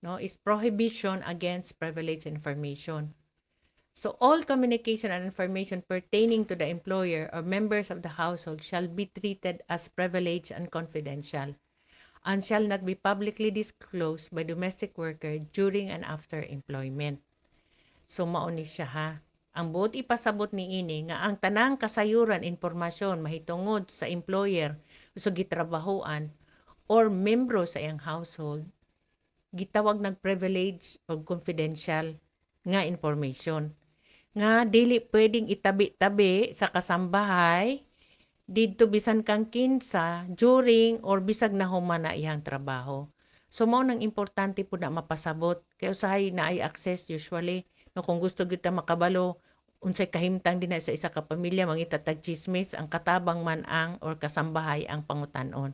no, is prohibition against privileged information. So all communication and information pertaining to the employer or members of the household shall be treated as privileged and confidential and shall not be publicly disclosed by domestic worker during and after employment. So mauni siya ha. Ang buot ipasabot ni ini nga ang tanang kasayuran impormasyon mahitungod sa employer so gitrabahoan or membro sa iyang household gitawag nag privilege o confidential nga information nga dili pwedeng itabi-tabi sa kasambahay didto bisan kang kinsa during or bisag na human na iyang trabaho. So mao nang importante po na mapasabot kay usahay na ay access usually no kung gusto kita makabalo unsay kahimtang din sa isa ka pamilya mangita tag chismis ang katabang man ang or kasambahay ang pangutan-on.